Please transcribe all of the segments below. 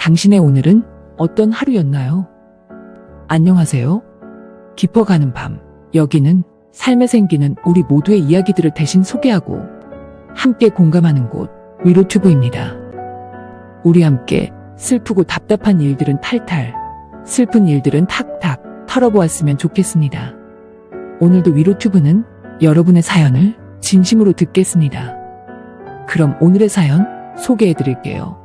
당신의 오늘은 어떤 하루였나요? 안녕하세요. 깊어가는 밤. 여기는 삶에 생기는 우리 모두의 이야기들을 대신 소개하고 함께 공감하는 곳, 위로튜브입니다. 우리 함께 슬프고 답답한 일들은 탈탈, 슬픈 일들은 탁탁 털어보았으면 좋겠습니다. 오늘도 위로튜브는 여러분의 사연을 진심으로 듣겠습니다. 그럼 오늘의 사연 소개해드릴게요.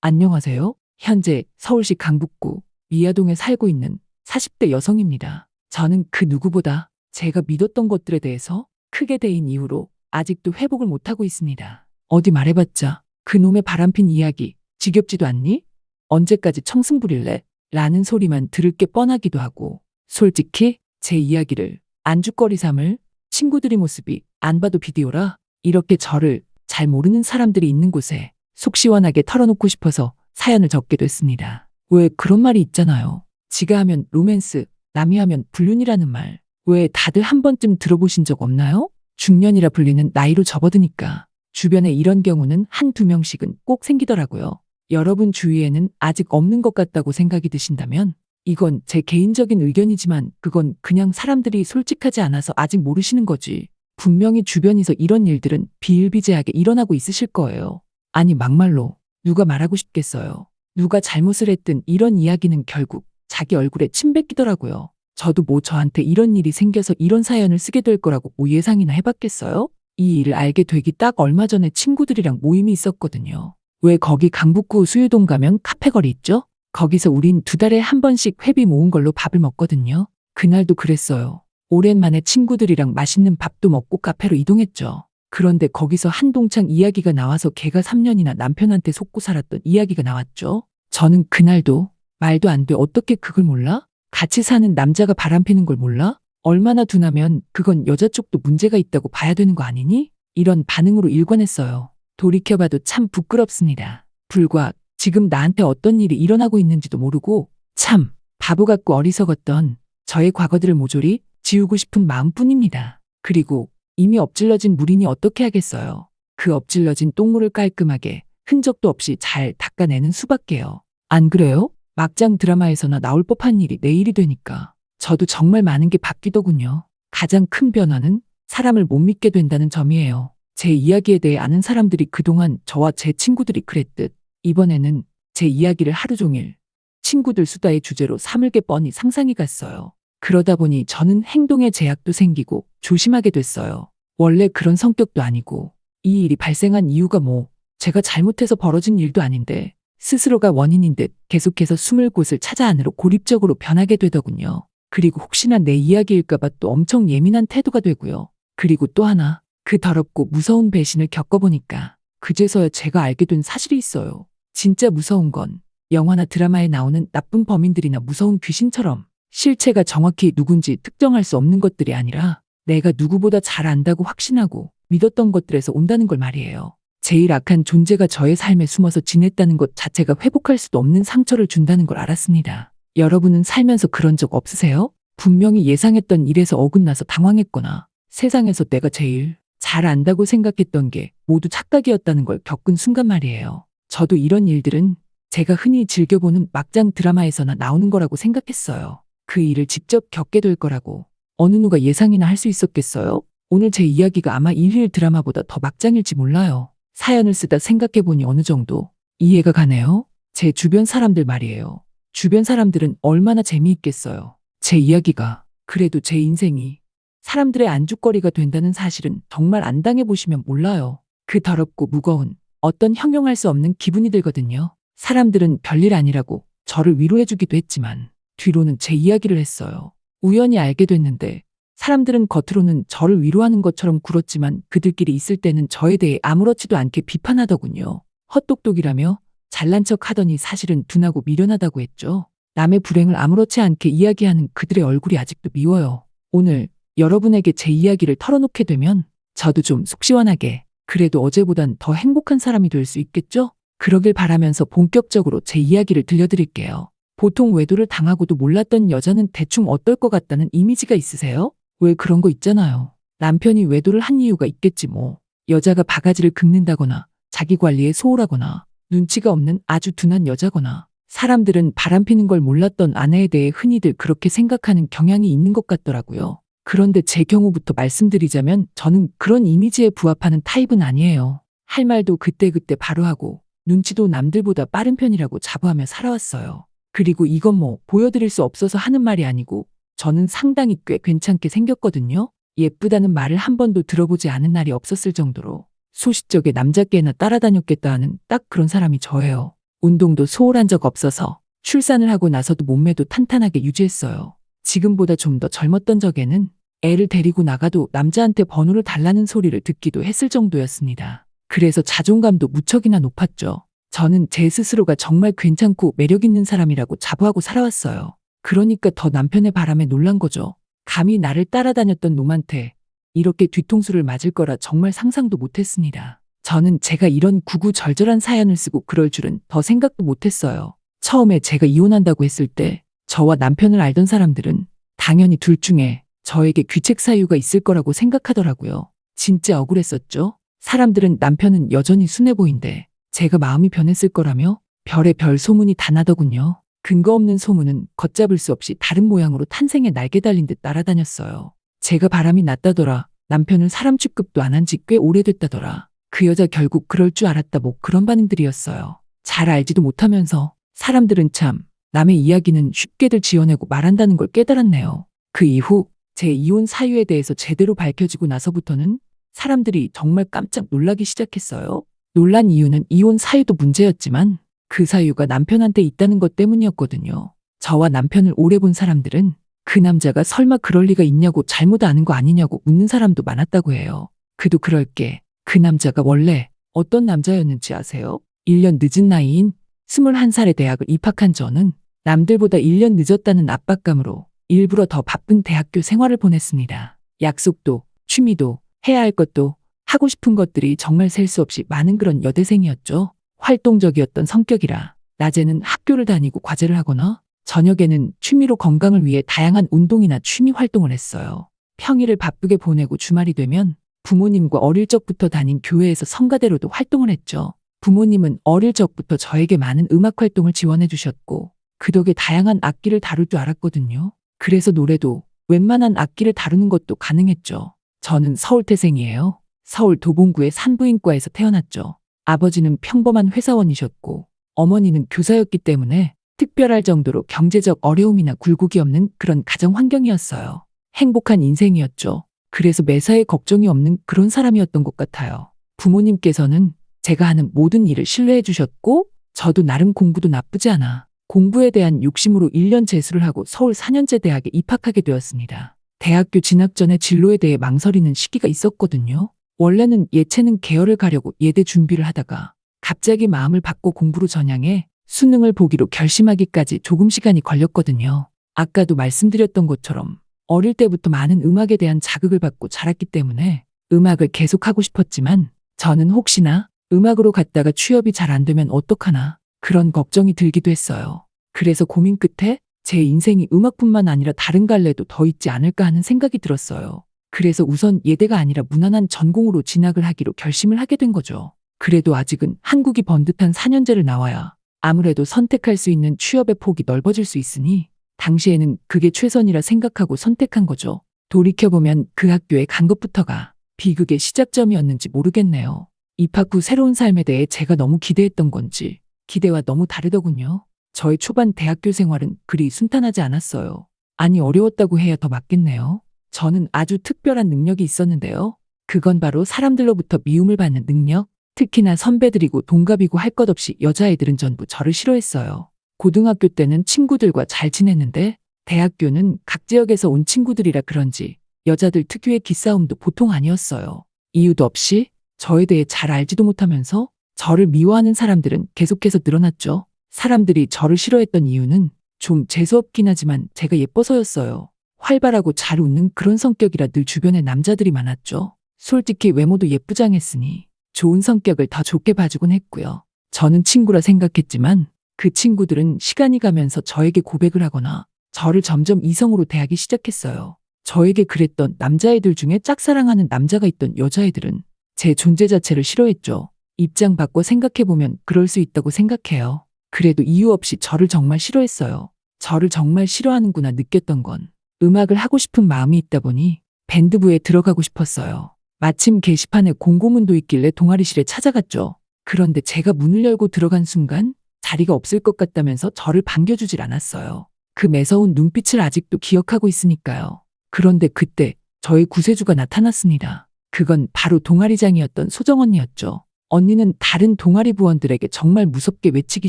안녕하세요. 현재 서울시 강북구 미아동에 살고 있는 40대 여성입니다. 저는 그 누구보다 제가 믿었던 것들에 대해서 크게 데인 이후로 아직도 회복을 못하고 있습니다. 어디 말해봤자 그놈의 바람핀 이야기 지겹지도 않니? 언제까지 청승 부릴래? 라는 소리만 들을 게 뻔하기도 하고, 솔직히 제 이야기를 안주거리 삼을 친구들의 모습이 안 봐도 비디오라 이렇게 저를 잘 모르는 사람들이 있는 곳에 속 시원하게 털어놓고 싶어서 사연을 적게 됐습니다. 왜 그런 말이 있잖아요. 지가 하면 로맨스, 남이 하면 불륜이라는 말. 왜 다들 한 번쯤 들어보신 적 없나요? 중년이라 불리는 나이로 접어드니까 주변에 이런 경우는 한두 명씩은 꼭 생기더라고요. 여러분 주위에는 아직 없는 것 같다고 생각이 드신다면 이건 제 개인적인 의견이지만 그건 그냥 사람들이 솔직하지 않아서 아직 모르시는 거지. 분명히 주변에서 이런 일들은 비일비재하게 일어나고 있으실 거예요. 아니 막말로 누가 말하고 싶겠어요. 누가 잘못을 했든 이런 이야기는 결국 자기 얼굴에 침 뱉기더라고요. 저도 뭐 저한테 이런 일이 생겨서 이런 사연을 쓰게 될 거라고 뭐 예상이나 해봤겠어요? 이 일을 알게 되기 딱 얼마 전에 친구들이랑 모임이 있었거든요. 왜 거기 강북구 수유동 가면 카페거리 있죠? 거기서 우린 2달에 한 번씩 회비 모은 걸로 밥을 먹거든요. 그날도 그랬어요. 오랜만에 친구들이랑 맛있는 밥도 먹고 카페로 이동했죠. 그런데 거기서 한동창 이야기가 나와서 걔가 3년이나 남편한테 속고 살았던 이야기가 나왔죠. 저는 그날도 말도 안 돼 어떻게 그걸 몰라? 같이 사는 남자가 바람피는 걸 몰라? 얼마나 둔하면 그건 여자 쪽도 문제가 있다고 봐야 되는 거 아니니? 이런 반응으로 일관했어요. 돌이켜봐도 참 부끄럽습니다. 불과 지금 나한테 어떤 일이 일어나고 있는지도 모르고 참 바보 같고 어리석었던 저의 과거들을 모조리 지우고 싶은 마음뿐입니다. 그리고 이미 엎질러진 물이니 어떻게 하겠어요. 그 엎질러진 똥물을 깔끔하게 흔적도 없이 잘 닦아내는 수밖에요. 안 그래요? 막장 드라마에서나 나올 법한 일이 내일이 되니까 저도 정말 많은 게 바뀌더군요. 가장 큰 변화는 사람을 못 믿게 된다는 점이에요. 제 이야기에 대해 아는 사람들이 그동안 저와 제 친구들이 그랬듯 이번에는 제 이야기를 하루 종일 친구들 수다의 주제로 삼을 게 뻔히 상상이 갔어요. 그러다 보니 저는 행동에 제약도 생기고 조심하게 됐어요. 원래 그런 성격도 아니고 이 일이 발생한 이유가 뭐 제가 잘못해서 벌어진 일도 아닌데 스스로가 원인인 듯 계속해서 숨을 곳을 찾아 안으로 고립적으로 변하게 되더군요. 그리고 혹시나 내 이야기일까봐 또 엄청 예민한 태도가 되고요. 그리고 또 하나, 그 더럽고 무서운 배신을 겪어보니까 그제서야 제가 알게 된 사실이 있어요. 진짜 무서운 건 영화나 드라마에 나오는 나쁜 범인들이나 무서운 귀신처럼 실체가 정확히 누군지 특정할 수 없는 것들이 아니라 내가 누구보다 잘 안다고 확신하고 믿었던 것들에서 온다는 걸 말이에요. 제일 악한 존재가 저의 삶에 숨어서 지냈다는 것 자체가 회복할 수도 없는 상처를 준다는 걸 알았습니다. 여러분은 살면서 그런 적 없으세요? 분명히 예상했던 일에서 어긋나서 당황했거나 세상에서 내가 제일 잘 안다고 생각했던 게 모두 착각이었다는 걸 겪은 순간 말이에요. 저도 이런 일들은 제가 흔히 즐겨보는 막장 드라마에서나 나오는 거라고 생각했어요. 그 일을 직접 겪게 될 거라고 어느 누가 예상이나 할 수 있었겠어요? 오늘 제 이야기가 아마 일일 드라마보다 더 막장일지 몰라요. 사연을 쓰다 생각해보니 어느 정도 이해가 가네요. 제 주변 사람들 말이에요. 주변 사람들은 얼마나 재미있겠어요. 제 이야기가 그래도 제 인생이 사람들의 안주거리가 된다는 사실은 정말 안 당해보시면 몰라요. 그 더럽고 무거운 어떤 형용할 수 없는 기분이 들거든요. 사람들은 별일 아니라고 저를 위로해주기도 했지만 뒤로는 제 이야기를 했어요. 우연히 알게 됐는데 사람들은 겉으로는 저를 위로하는 것처럼 굴었지만 그들끼리 있을 때는 저에 대해 아무렇지도 않게 비판하더군요. 헛똑똑이라며 잘난 척 하더니 사실은 둔하고 미련하다고 했죠. 남의 불행을 아무렇지 않게 이야기하는 그들의 얼굴이 아직도 미워요. 오늘 여러분에게 제 이야기를 털어놓게 되면 저도 좀 속 시원하게 그래도 어제보단 더 행복한 사람이 될 수 있겠죠? 그러길 바라면서 본격적으로 제 이야기를 들려드릴게요. 보통 외도를 당하고도 몰랐던 여자는 대충 어떨 것 같다는 이미지가 있으세요? 왜 그런 거 있잖아요. 남편이 외도를 한 이유가 있겠지 뭐. 여자가 바가지를 긁는다거나 자기 관리에 소홀하거나 눈치가 없는 아주 둔한 여자거나 사람들은 바람피는 걸 몰랐던 아내에 대해 흔히들 그렇게 생각하는 경향이 있는 것 같더라고요. 그런데 제 경우부터 말씀드리자면 저는 그런 이미지에 부합하는 타입은 아니에요. 할 말도 그때그때 바로 하고 눈치도 남들보다 빠른 편이라고 자부하며 살아왔어요. 그리고 이건 뭐 보여드릴 수 없어서 하는 말이 아니고 저는 상당히 꽤 괜찮게 생겼거든요. 예쁘다는 말을 한 번도 들어보지 않은 날이 없었을 정도로 소싯적에 남자께나 따라다녔겠다 하는 딱 그런 사람이 저예요. 운동도 소홀한 적 없어서 출산을 하고 나서도 몸매도 탄탄하게 유지했어요. 지금보다 좀 더 젊었던 적에는 애를 데리고 나가도 남자한테 번호를 달라는 소리를 듣기도 했을 정도였습니다. 그래서 자존감도 무척이나 높았죠. 저는 제 스스로가 정말 괜찮고 매력 있는 사람이라고 자부하고 살아왔어요. 그러니까 더 남편의 바람에 놀란 거죠. 감히 나를 따라다녔던 놈한테 이렇게 뒤통수를 맞을 거라 정말 상상도 못했습니다. 저는 제가 이런 구구절절한 사연을 쓰고 그럴 줄은 더 생각도 못했어요. 처음에 제가 이혼한다고 했을 때 저와 남편을 알던 사람들은 당연히 둘 중에 저에게 귀책 사유가 있을 거라고 생각하더라고요. 진짜 억울했었죠. 사람들은 남편은 여전히 순해 보인데 제가 마음이 변했을 거라며 별의 별 소문이 다 나더군요. 근거 없는 소문은 걷잡을 수 없이 다른 모양으로 탄생에 날개 달린 듯 날아다녔어요. 제가 바람이 났다더라. 남편은 사람 취급도 안 한 지 꽤 오래됐다더라. 그 여자 결국 그럴 줄 알았다 뭐 그런 반응들이었어요. 잘 알지도 못하면서 사람들은 참 남의 이야기는 쉽게들 지어내고 말한다는 걸 깨달았네요. 그 이후 제 이혼 사유에 대해서 제대로 밝혀지고 나서부터는 사람들이 정말 깜짝 놀라기 시작했어요. 놀란 이유는 이혼 사유도 문제였지만 그 사유가 남편한테 있다는 것 때문이었거든요. 저와 남편을 오래 본 사람들은 그 남자가 설마 그럴 리가 있냐고 잘못 아는 거 아니냐고 묻는 사람도 많았다고 해요. 그도 그럴 게 그 남자가 원래 어떤 남자였는지 아세요? 1년 늦은 나이인 21살에 대학을 입학한 저는 남들보다 1년 늦었다는 압박감으로 일부러 더 바쁜 대학교 생활을 보냈습니다. 약속도, 취미도, 해야 할 것도, 하고 싶은 것들이 정말 셀 수 없이 많은 그런 여대생이었죠. 활동적이었던 성격이라 낮에는 학교를 다니고 과제를 하거나 저녁에는 취미로 건강을 위해 다양한 운동이나 취미 활동을 했어요. 평일을 바쁘게 보내고 주말이 되면 부모님과 어릴 적부터 다닌 교회에서 성가대로도 활동을 했죠. 부모님은 어릴 적부터 저에게 많은 음악 활동을 지원해 주셨고 그 덕에 다양한 악기를 다룰 줄 알았거든요. 그래서 노래도 웬만한 악기를 다루는 것도 가능했죠. 저는 서울태생이에요. 서울 도봉구의 산부인과에서 태어났죠. 아버지는 평범한 회사원이셨고 어머니는 교사였기 때문에 특별할 정도로 경제적 어려움이나 굴곡이 없는 그런 가정 환경이었어요. 행복한 인생이었죠. 그래서 매사에 걱정이 없는 그런 사람이었던 것 같아요. 부모님께서는 제가 하는 모든 일을 신뢰해 주셨고 저도 나름 공부도 나쁘지 않아 공부에 대한 욕심으로 1년 재수를 하고 서울 4년제 대학에 입학하게 되었습니다. 대학교 진학 전에 진로에 대해 망설이는 시기가 있었거든요. 원래는 예체능 계열을 가려고 예대 준비를 하다가 갑자기 마음을 바꿔 공부로 전향해 수능을 보기로 결심하기까지 조금 시간이 걸렸거든요. 아까도 말씀드렸던 것처럼 어릴 때부터 많은 음악에 대한 자극을 받고 자랐기 때문에 음악을 계속하고 싶었지만 저는 혹시나 음악으로 갔다가 취업이 잘 안 되면 어떡하나 그런 걱정이 들기도 했어요. 그래서 고민 끝에 제 인생이 음악뿐만 아니라 다른 갈래도 더 있지 않을까 하는 생각이 들었어요. 그래서 우선 예대가 아니라 무난한 전공으로 진학을 하기로 결심을 하게 된 거죠. 그래도 아직은 한국이 번듯한 4년제를 나와야 아무래도 선택할 수 있는 취업의 폭이 넓어질 수 있으니 당시에는 그게 최선이라 생각하고 선택한 거죠. 돌이켜보면 그 학교에 간 것부터가 비극의 시작점이었는지 모르겠네요. 입학 후 새로운 삶에 대해 제가 너무 기대했던 건지 기대와 너무 다르더군요. 저의 초반 대학교 생활은 그리 순탄하지 않았어요. 아니 어려웠다고 해야 더 맞겠네요. 저는 아주 특별한 능력이 있었는데요. 그건 바로 사람들로부터 미움을 받는 능력. 특히나 선배들이고 동갑이고 할 것 없이 여자애들은 전부 저를 싫어했어요. 고등학교 때는 친구들과 잘 지냈는데 대학교는 각 지역에서 온 친구들이라 그런지 여자들 특유의 기싸움도 보통 아니었어요. 이유도 없이 저에 대해 잘 알지도 못하면서 저를 미워하는 사람들은 계속해서 늘어났죠. 사람들이 저를 싫어했던 이유는 좀 재수없긴 하지만 제가 예뻐서였어요. 활발하고 잘 웃는 그런 성격이라 늘 주변에 남자들이 많았죠. 솔직히 외모도 예쁘장했으니 좋은 성격을 더 좋게 봐주곤 했고요. 저는 친구라 생각했지만 그 친구들은 시간이 가면서 저에게 고백을 하거나 저를 점점 이성으로 대하기 시작했어요. 저에게 그랬던 남자애들 중에 짝사랑하는 남자가 있던 여자애들은 제 존재 자체를 싫어했죠. 입장 바꿔 생각해보면 그럴 수 있다고 생각해요. 그래도 이유 없이 저를 정말 싫어했어요. 저를 정말 싫어하는구나 느꼈던 건 음악을 하고 싶은 마음이 있다 보니 밴드부에 들어가고 싶었어요. 마침 게시판에 공고문도 있길래 동아리실에 찾아갔죠. 그런데 제가 문을 열고 들어간 순간 자리가 없을 것 같다면서 저를 반겨주질 않았어요. 그 매서운 눈빛을 아직도 기억하고 있으니까요. 그런데 그때 저의 구세주가 나타났습니다. 그건 바로 동아리장이었던 소정 언니였죠. 언니는 다른 동아리 부원들에게 정말 무섭게 외치기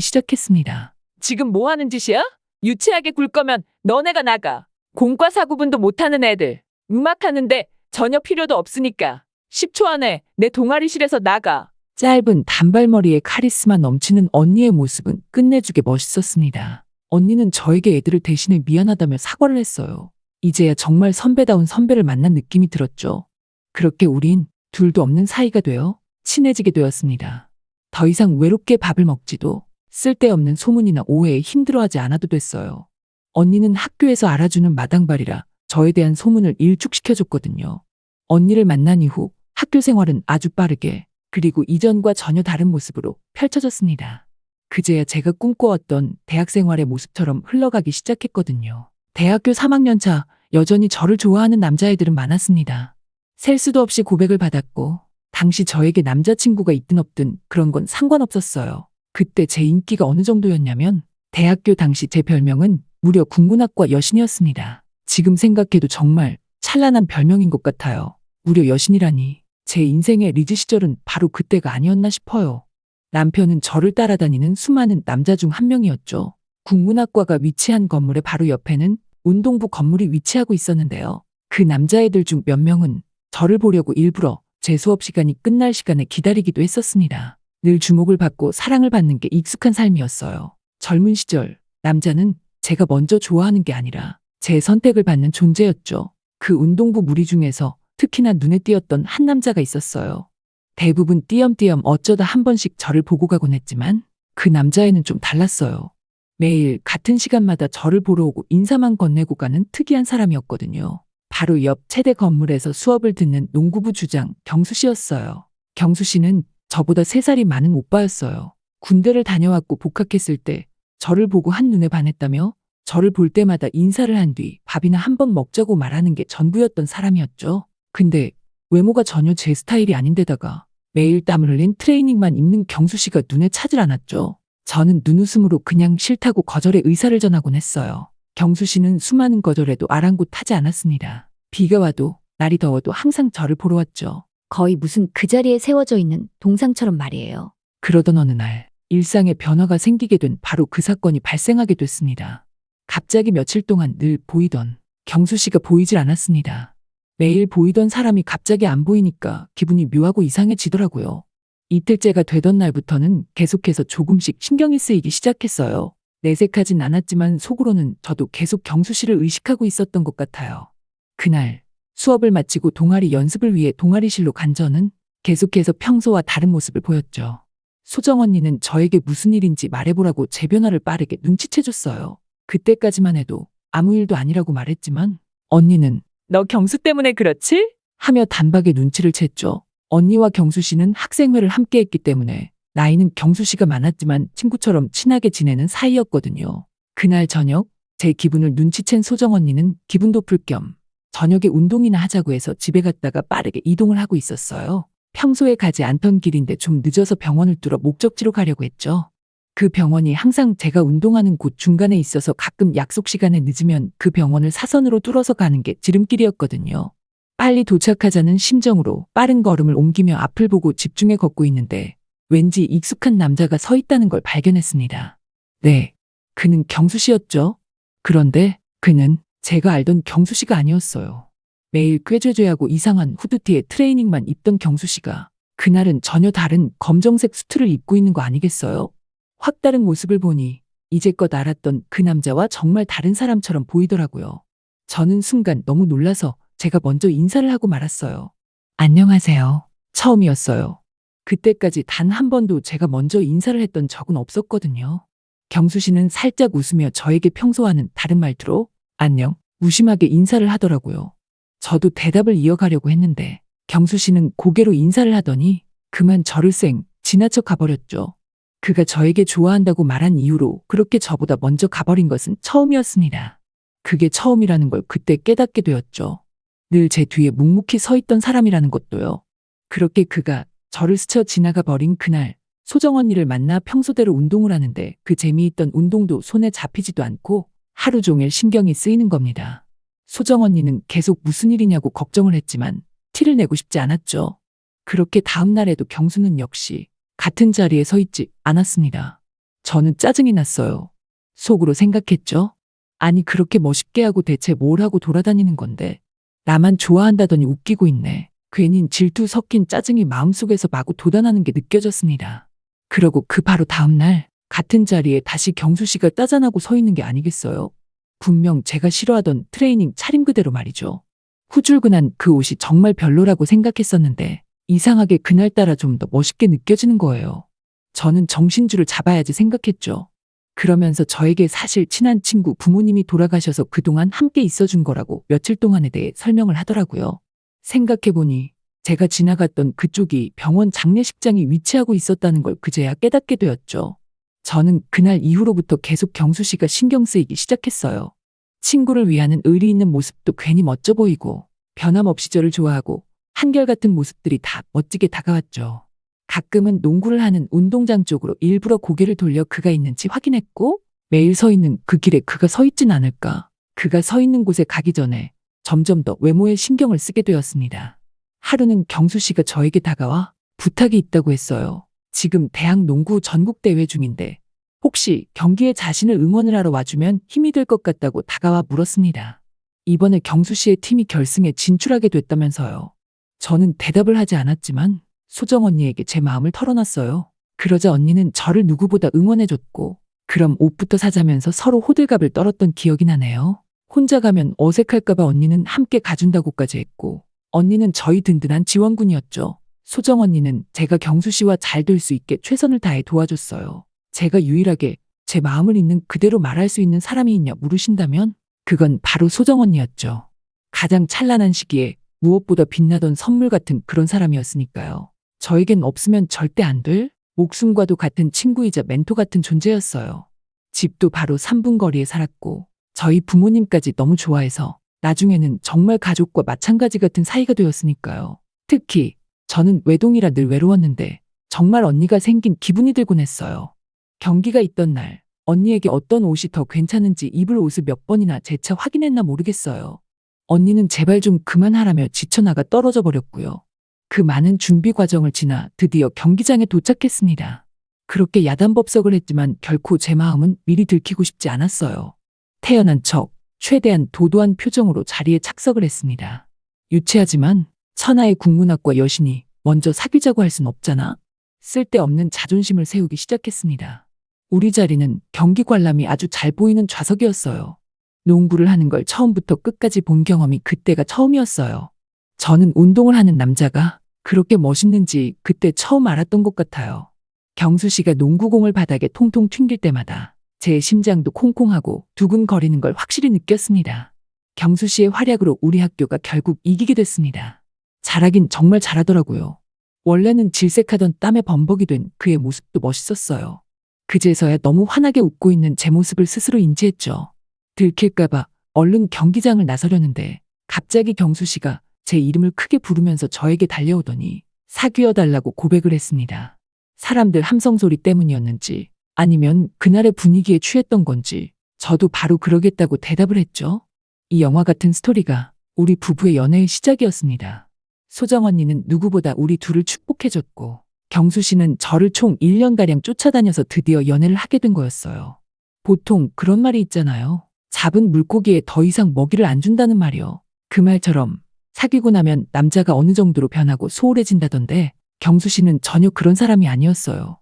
시작했습니다. 지금 뭐 하는 짓이야? 유치하게 굴 거면 너네가 나가. 공과 사구분도 못하는 애들. 음악하는데 전혀 필요도 없으니까 10초 안에 내 동아리실에서 나가. 짧은 단발머리에 카리스마 넘치는 언니의 모습은 끝내주게 멋있었습니다. 언니는 저에게 애들을 대신해 미안하다며 사과를 했어요. 이제야 정말 선배다운 선배를 만난 느낌이 들었죠. 그렇게 우린 둘도 없는 사이가 되어 친해지게 되었습니다. 더 이상 외롭게 밥을 먹지도 쓸데없는 소문이나 오해에 힘들어하지 않아도 됐어요. 언니는 학교에서 알아주는 마당발이라 저에 대한 소문을 일축시켜줬거든요. 언니를 만난 이후 학교 생활은 아주 빠르게 그리고 이전과 전혀 다른 모습으로 펼쳐졌습니다. 그제야 제가 꿈꿔왔던 대학 생활의 모습처럼 흘러가기 시작했거든요. 대학교 3학년 차 여전히 저를 좋아하는 남자애들은 많았습니다. 셀 수도 없이 고백을 받았고 당시 저에게 남자친구가 있든 없든 그런 건 상관없었어요. 그때 제 인기가 어느 정도였냐면 대학교 당시 제 별명은 무려 국문학과 여신이었습니다. 지금 생각해도 정말 찬란한 별명인 것 같아요. 무려 여신이라니. 제 인생의 리즈 시절은 바로 그때가 아니었나 싶어요. 남편은 저를 따라다니는 수많은 남자 중 한 명이었죠. 국문학과가 위치한 건물의 바로 옆에는 운동부 건물이 위치하고 있었는데요. 그 남자애들 중 몇 명은 저를 보려고 일부러 제 수업 시간이 끝날 시간에 기다리기도 했었습니다. 늘 주목을 받고 사랑을 받는 게 익숙한 삶이었어요. 젊은 시절 남자는 제가 먼저 좋아하는 게 아니라 제 선택을 받는 존재였죠. 그 운동부 무리 중에서 특히나 눈에 띄었던 한 남자가 있었어요. 대부분 띄엄띄엄 어쩌다 한 번씩 저를 보고 가곤 했지만 그 남자애는 좀 달랐어요. 매일 같은 시간마다 저를 보러 오고 인사만 건네고 가는 특이한 사람이었거든요. 바로 옆 체대 건물에서 수업을 듣는 농구부 주장 경수 씨였어요. 경수 씨는 저보다 3살이 많은 오빠였어요. 군대를 다녀왔고 복학했을 때 저를 보고 한눈에 반했다며 저를 볼 때마다 인사를 한 뒤 밥이나 한 번 먹자고 말하는 게 전부였던 사람이었죠. 근데 외모가 전혀 제 스타일이 아닌데다가 매일 땀을 흘린 트레이닝만 입는 경수 씨가 눈에 차질 않았죠. 저는 눈웃음으로 그냥 싫다고 거절의 의사를 전하곤 했어요. 경수 씨는 수많은 거절에도 아랑곳하지 않았습니다. 비가 와도 날이 더워도 항상 저를 보러 왔죠. 거의 무슨 그 자리에 세워져 있는 동상처럼 말이에요. 그러던 어느 날 일상에 변화가 생기게 된 바로 그 사건이 발생하게 됐습니다. 갑자기 며칠 동안 늘 보이던 경수 씨가 보이질 않았습니다. 매일 보이던 사람이 갑자기 안 보이니까 기분이 묘하고 이상해지더라고요. 이틀째가 되던 날부터는 계속해서 조금씩 신경이 쓰이기 시작했어요. 내색하진 않았지만 속으로는 저도 계속 경수 씨를 의식하고 있었던 것 같아요. 그날 수업을 마치고 동아리 연습을 위해 동아리실로 간 저는 계속해서 평소와 다른 모습을 보였죠. 소정 언니는 저에게 무슨 일인지 말해보라고 제 변화를 빠르게 눈치채줬어요. 그때까지만 해도 아무 일도 아니라고 말했지만 언니는 너 경수 때문에 그렇지? 하며 단박에 눈치를 챘죠. 언니와 경수 씨는 학생회를 함께 했기 때문에 나이는 경수 씨가 많았지만 친구처럼 친하게 지내는 사이였거든요. 그날 저녁 제 기분을 눈치챈 소정 언니는 기분도 풀 겸 저녁에 운동이나 하자고 해서 집에 갔다가 빠르게 이동을 하고 있었어요. 평소에 가지 않던 길인데 좀 늦어서 병원을 뚫어 목적지로 가려고 했죠. 그 병원이 항상 제가 운동하는 곳 중간에 있어서 가끔 약속 시간에 늦으면 그 병원을 사선으로 뚫어서 가는 게 지름길이었거든요. 빨리 도착하자는 심정으로 빠른 걸음을 옮기며 앞을 보고 집중해 걷고 있는데 왠지 익숙한 남자가 서 있다는 걸 발견했습니다. 네, 그는 경수 씨였죠. 그런데 그는 제가 알던 경수 씨가 아니었어요. 매일 꾀죄죄하고 이상한 후드티에 트레이닝만 입던 경수 씨가 그날은 전혀 다른 검정색 수트를 입고 있는 거 아니겠어요? 확 다른 모습을 보니 이제껏 알았던 그 남자와 정말 다른 사람처럼 보이더라고요. 저는 순간 너무 놀라서 제가 먼저 인사를 하고 말았어요. 안녕하세요. 처음이었어요. 그때까지 단 한 번도 제가 먼저 인사를 했던 적은 없었거든요. 경수 씨는 살짝 웃으며 저에게 평소와는 다른 말투로 안녕, 무심하게 인사를 하더라고요. 저도 대답을 이어가려고 했는데 경수 씨는 고개로 인사를 하더니 그만 저를 쌩 지나쳐 가버렸죠. 그가 저에게 좋아한다고 말한 이유로 그렇게 저보다 먼저 가버린 것은 처음이었습니다. 그게 처음이라는 걸 그때 깨닫게 되었죠. 늘 제 뒤에 묵묵히 서 있던 사람이라는 것도요. 그렇게 그가 저를 스쳐 지나가 버린 그날, 소정 언니를 만나 평소대로 운동을 하는데 그 재미있던 운동도 손에 잡히지도 않고 하루 종일 신경이 쓰이는 겁니다. 소정 언니는 계속 무슨 일이냐고 걱정을 했지만 티를 내고 싶지 않았죠. 그렇게 다음 날에도 경수는 역시 같은 자리에 서 있지 않았습니다. 저는 짜증이 났어요. 속으로 생각했죠. 아니 그렇게 멋있게 하고 대체 뭘 하고 돌아다니는 건데 나만 좋아한다더니 웃기고 있네. 괜히 질투 섞인 짜증이 마음속에서 마구 돋아나는 게 느껴졌습니다. 그러고 그 바로 다음 날 같은 자리에 다시 경수 씨가 따잔하고 서 있는 게 아니겠어요. 분명 제가 싫어하던 트레이닝 차림 그대로 말이죠. 후줄근한 그 옷이 정말 별로라고 생각했었는데 이상하게 그날따라 좀 더 멋있게 느껴지는 거예요. 저는 정신줄을 잡아야지 생각했죠. 그러면서 저에게 사실 친한 친구 부모님이 돌아가셔서 그동안 함께 있어준 거라고 며칠 동안에 대해 설명을 하더라고요. 생각해보니 제가 지나갔던 그쪽이 병원 장례식장이 위치하고 있었다는 걸 그제야 깨닫게 되었죠. 저는 그날 이후로부터 계속 경수 씨가 신경 쓰이기 시작했어요. 친구를 위하는 의리 있는 모습도 괜히 멋져 보이고 변함없이 저를 좋아하고 한결같은 모습들이 다 멋지게 다가왔죠. 가끔은 농구를 하는 운동장 쪽으로 일부러 고개를 돌려 그가 있는지 확인했고 매일 서 있는 그 길에 그가 서 있진 않을까. 그가 서 있는 곳에 가기 전에 점점 더 외모에 신경을 쓰게 되었습니다. 하루는 경수 씨가 저에게 다가와 부탁이 있다고 했어요. 지금 대학 농구 전국대회 중인데 혹시 경기에 자신을 응원을 하러 와주면 힘이 될 것 같다고 다가와 물었습니다. 이번에 경수 씨의 팀이 결승에 진출하게 됐다면서요. 저는 대답을 하지 않았지만 소정 언니에게 제 마음을 털어놨어요. 그러자 언니는 저를 누구보다 응원해줬고 그럼 옷부터 사자면서 서로 호들갑을 떨었던 기억이 나네요. 혼자 가면 어색할까봐 언니는 함께 가준다고까지 했고 언니는 저희 든든한 지원군이었죠. 소정 언니는 제가 경수 씨와 잘 될 수 있게 최선을 다해 도와줬어요. 제가 유일하게 제 마음을 있는 그대로 말할 수 있는 사람이 있냐 물으신다면 그건 바로 소정 언니였죠. 가장 찬란한 시기에 무엇보다 빛나던 선물 같은 그런 사람이었으니까요. 저에겐 없으면 절대 안 될 목숨과도 같은 친구이자 멘토 같은 존재였어요. 집도 바로 3분 거리에 살았고 저희 부모님까지 너무 좋아해서 나중에는 정말 가족과 마찬가지 같은 사이가 되었으니까요. 특히 저는 외동이라 늘 외로웠는데 정말 언니가 생긴 기분이 들곤 했어요. 경기가 있던 날 언니에게 어떤 옷이 더 괜찮은지 입을 옷을 몇 번이나 재차 확인했나 모르겠어요. 언니는 제발 좀 그만하라며 지쳐나가 떨어져 버렸고요. 그 많은 준비 과정을 지나 드디어 경기장에 도착했습니다. 그렇게 야단법석을 했지만 결코 제 마음은 미리 들키고 싶지 않았어요. 태연한 척, 최대한 도도한 표정으로 자리에 착석을 했습니다. 유치하지만 천하의 국문학과 여신이 먼저 사귀자고 할 순 없잖아. 쓸데없는 자존심을 세우기 시작했습니다. 우리 자리는 경기 관람이 아주 잘 보이는 좌석이었어요. 농구를 하는 걸 처음부터 끝까지 본 경험이 그때가 처음이었어요. 저는 운동을 하는 남자가 그렇게 멋있는지 그때 처음 알았던 것 같아요. 경수 씨가 농구공을 바닥에 통통 튕길 때마다 제 심장도 콩콩하고 두근거리는 걸 확실히 느꼈습니다. 경수 씨의 활약으로 우리 학교가 결국 이기게 됐습니다. 잘하긴 정말 잘하더라고요. 원래는 질색하던 땀에 범벅이 된 그의 모습도 멋있었어요. 그제서야 너무 환하게 웃고 있는 제 모습을 스스로 인지했죠. 들킬까봐 얼른 경기장을 나서려는데 갑자기 경수 씨가 제 이름을 크게 부르면서 저에게 달려오더니 사귀어달라고 고백을 했습니다. 사람들 함성 소리 때문이었는지 아니면 그날의 분위기에 취했던 건지 저도 바로 그러겠다고 대답을 했죠. 이 영화 같은 스토리가 우리 부부의 연애의 시작이었습니다. 소정 언니는 누구보다 우리 둘을 축복해줬고 경수 씨는 저를 총 1년가량 쫓아다녀서 드디어 연애를 하게 된 거였어요. 보통 그런 말이 있잖아요. 잡은 물고기에 더 이상 먹이를 안 준다는 말이요. 그 말처럼 사귀고 나면 남자가 어느 정도로 변하고 소홀해진다던데 경수 씨는 전혀 그런 사람이 아니었어요.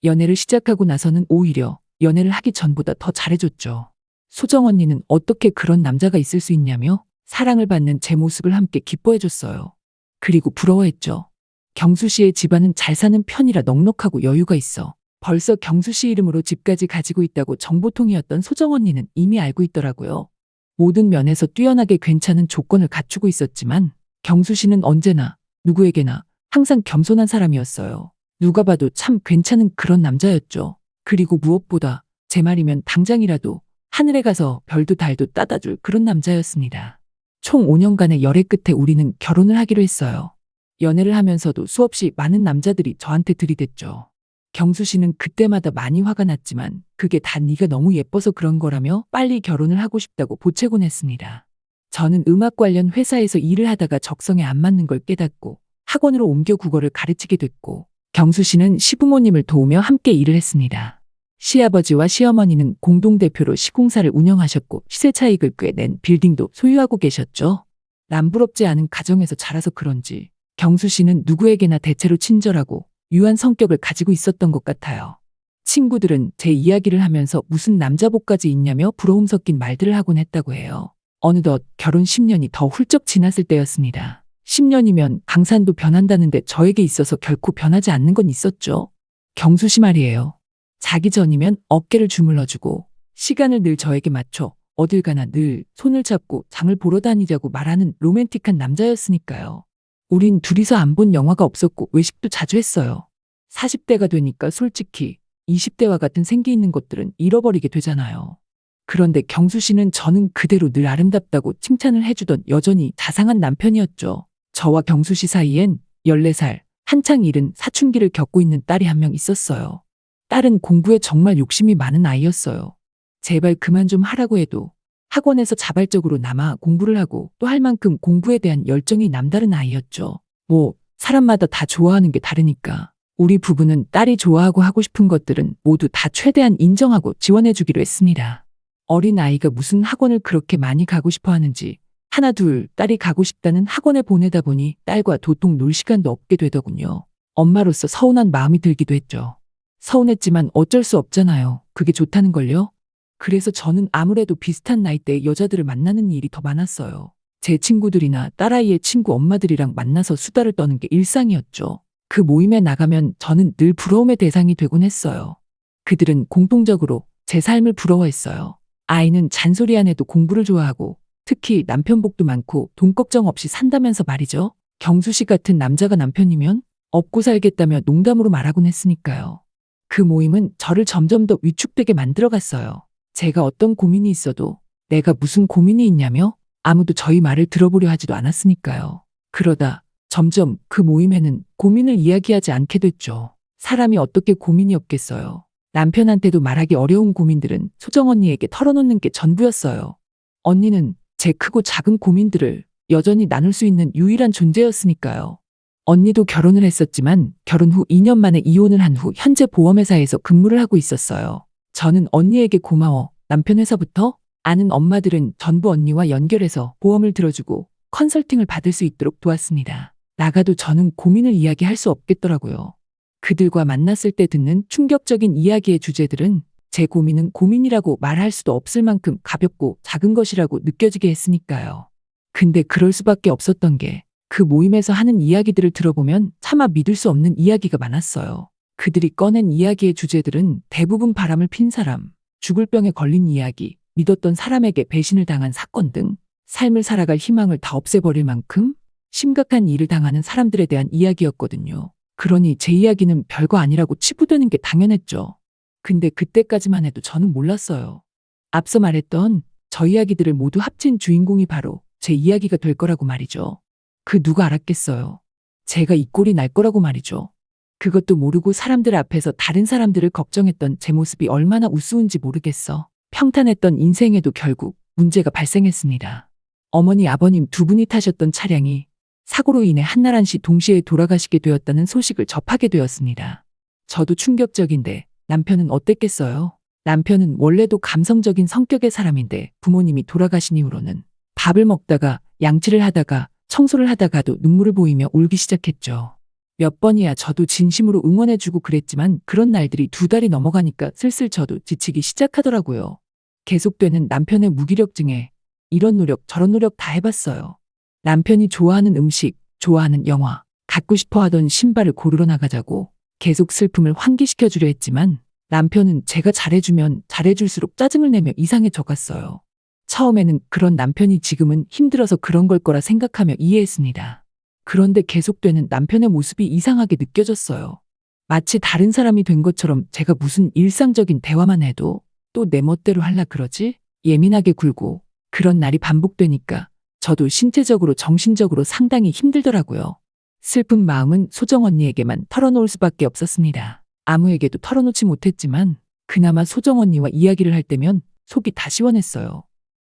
연애를 시작하고 나서는 오히려 연애를 하기 전보다 더 잘해줬죠. 소정 언니는 어떻게 그런 남자가 있을 수 있냐며 사랑을 받는 제 모습을 함께 기뻐해줬어요. 그리고 부러워했죠. 경수 씨의 집안은 잘 사는 편이라 넉넉하고 여유가 있어 벌써 경수 씨 이름으로 집까지 가지고 있다고 정보통이었던 소정 언니는 이미 알고 있더라고요. 모든 면에서 뛰어나게 괜찮은 조건을 갖추고 있었지만 경수 씨는 언제나 누구에게나 항상 겸손한 사람이었어요. 누가 봐도 참 괜찮은 그런 남자였죠. 그리고 무엇보다 제 말이면 당장이라도 하늘에 가서 별도 달도 따다줄 그런 남자였습니다. 총 5년간의 열애 끝에 우리는 결혼을 하기로 했어요. 연애를 하면서도 수없이 많은 남자들이 저한테 들이댔죠. 경수 씨는 그때마다 많이 화가 났지만 그게 다 네가 너무 예뻐서 그런 거라며 빨리 결혼을 하고 싶다고 보채곤 했습니다. 저는 음악 관련 회사에서 일을 하다가 적성에 안 맞는 걸 깨닫고 학원으로 옮겨 국어를 가르치게 됐고, 경수 씨는 시부모님을 도우며 함께 일을 했습니다. 시아버지와 시어머니는 공동대표로 시공사를 운영하셨고 시세 차익을 꽤 낸 빌딩도 소유하고 계셨죠. 남부럽지 않은 가정에서 자라서 그런지 경수 씨는 누구에게나 대체로 친절하고 유한 성격을 가지고 있었던 것 같아요. 친구들은 제 이야기를 하면서 무슨 남자복까지 있냐며 부러움 섞인 말들을 하곤 했다고 해요. 어느덧 결혼 10년이 더 훌쩍 지났을 때였습니다. 10년이면 강산도 변한다는데 저에게 있어서 결코 변하지 않는 건 있었죠. 경수 씨 말이에요. 자기 전이면 어깨를 주물러주고 시간을 늘 저에게 맞춰 어딜 가나 늘 손을 잡고 장을 보러 다니자고 말하는 로맨틱한 남자였으니까요. 우린 둘이서 안 본 영화가 없었고 외식도 자주 했어요. 40대가 되니까 솔직히 20대와 같은 생기 있는 것들은 잃어버리게 되잖아요. 그런데 경수 씨는 저는 그대로 늘 아름답다고 칭찬을 해주던 여전히 자상한 남편이었죠. 저와 경수 씨 사이엔 14살, 한창 이른 사춘기를 겪고 있는 딸이 한 명 있었어요. 딸은 공부에 정말 욕심이 많은 아이였어요. 제발 그만 좀 하라고 해도 학원에서 자발적으로 남아 공부를 하고 또 할 만큼 공부에 대한 열정이 남다른 아이였죠. 사람마다 다 좋아하는 게 다르니까. 우리 부부는 딸이 좋아하고 하고 싶은 것들은 모두 다 최대한 인정하고 지원해 주기로 했습니다. 어린 아이가 무슨 학원을 그렇게 많이 가고 싶어 하는지 하나 둘 딸이 가고 싶다는 학원에 보내다 보니 딸과 도통 놀 시간도 없게 되더군요. 엄마로서 서운한 마음이 들기도 했죠. 서운했지만 어쩔 수 없잖아요. 그게 좋다는 걸요. 그래서 저는 아무래도 비슷한 나이대의 여자들을 만나는 일이 더 많았어요. 제 친구들이나 딸아이의 친구 엄마들이랑 만나서 수다를 떠는 게 일상이었죠. 그 모임에 나가면 저는 늘 부러움의 대상이 되곤 했어요. 그들은 공통적으로 제 삶을 부러워했어요. 아이는 잔소리 안 해도 공부를 좋아하고 특히 남편 복도 많고 돈 걱정 없이 산다면서 말이죠. 경수 씨 같은 남자가 남편이면 업고 살겠다며 농담으로 말하곤 했으니까요. 그 모임은 저를 점점 더 위축되게 만들어갔어요. 제가 어떤 고민이 있어도 내가 무슨 고민이 있냐며 아무도 저희 말을 들어보려 하지도 않았으니까요. 그러다 점점 그 모임에는 고민을 이야기하지 않게 됐죠. 사람이 어떻게 고민이 없겠어요. 남편한테도 말하기 어려운 고민들은 소정 언니에게 털어놓는 게 전부였어요. 언니는 제 크고 작은 고민들을 여전히 나눌 수 있는 유일한 존재였으니까요. 언니도 결혼을 했었지만 결혼 후 2년 만에 이혼을 한 후 현재 보험회사에서 근무를 하고 있었어요. 저는 언니에게 고마워 남편 회사부터 아는 엄마들은 전부 언니와 연결해서 보험을 들어주고 컨설팅을 받을 수 있도록 도왔습니다. 나가도 저는 고민을 이야기할 수 없겠더라고요. 그들과 만났을 때 듣는 충격적인 이야기의 주제들은 제 고민은 고민이라고 말할 수도 없을 만큼 가볍고 작은 것이라고 느껴지게 했으니까요. 근데 그럴 수밖에 없었던 게 그 모임에서 하는 이야기들을 들어보면 차마 믿을 수 없는 이야기가 많았어요. 그들이 꺼낸 이야기의 주제들은 대부분 바람을 핀 사람, 죽을 병에 걸린 이야기, 믿었던 사람에게 배신을 당한 사건 등 삶을 살아갈 희망을 다 없애버릴 만큼 심각한 일을 당하는 사람들에 대한 이야기였거든요. 그러니 제 이야기는 별거 아니라고 치부되는 게 당연했죠. 근데 그때까지만 해도 저는 몰랐어요. 앞서 말했던 저 이야기들을 모두 합친 주인공이 바로 제 이야기가 될 거라고 말이죠. 그 누가 알았겠어요. 제가 이 꼴이 날 거라고 말이죠. 그것도 모르고 사람들 앞에서 다른 사람들을 걱정했던 제 모습이 얼마나 우스운지 모르겠어. 평탄했던 인생에도 결국 문제가 발생했습니다. 어머니 아버님 두 분이 타셨던 차량이 사고로 인해 한나란시 동시에 돌아가시게 되었다는 소식을 접하게 되었습니다. 저도 충격적인데 남편은 어땠겠어요? 남편은 원래도 감성적인 성격의 사람인데 부모님이 돌아가신 이후로는 밥을 먹다가 양치를 하다가 청소를 하다가도 눈물을 보이며 울기 시작했죠. 몇 번이야 저도 진심으로 응원해주고 그랬지만 그런 날들이 2달이 넘어가니까 슬슬 저도 지치기 시작하더라고요. 계속되는 남편의 무기력증에 이런 노력 저런 노력 다 해봤어요. 남편이 좋아하는 음식, 좋아하는 영화, 갖고 싶어 하던 신발을 고르러 나가자고 계속 슬픔을 환기시켜주려 했지만 남편은 제가 잘해주면 잘해줄수록 짜증을 내며 이상해져갔어요. 처음에는 그런 남편이 지금은 힘들어서 그런 걸 거라 생각하며 이해했습니다. 그런데 계속되는 남편의 모습이 이상하게 느껴졌어요. 마치 다른 사람이 된 것처럼 제가 무슨 일상적인 대화만 해도 또 내 멋대로 할라 그러지? 예민하게 굴고 그런 날이 반복되니까 저도 신체적으로 정신적으로 상당히 힘들더라고요. 슬픈 마음은 소정 언니에게만 털어놓을 수밖에 없었습니다. 아무에게도 털어놓지 못했지만 그나마 소정 언니와 이야기를 할 때면 속이 다 시원했어요.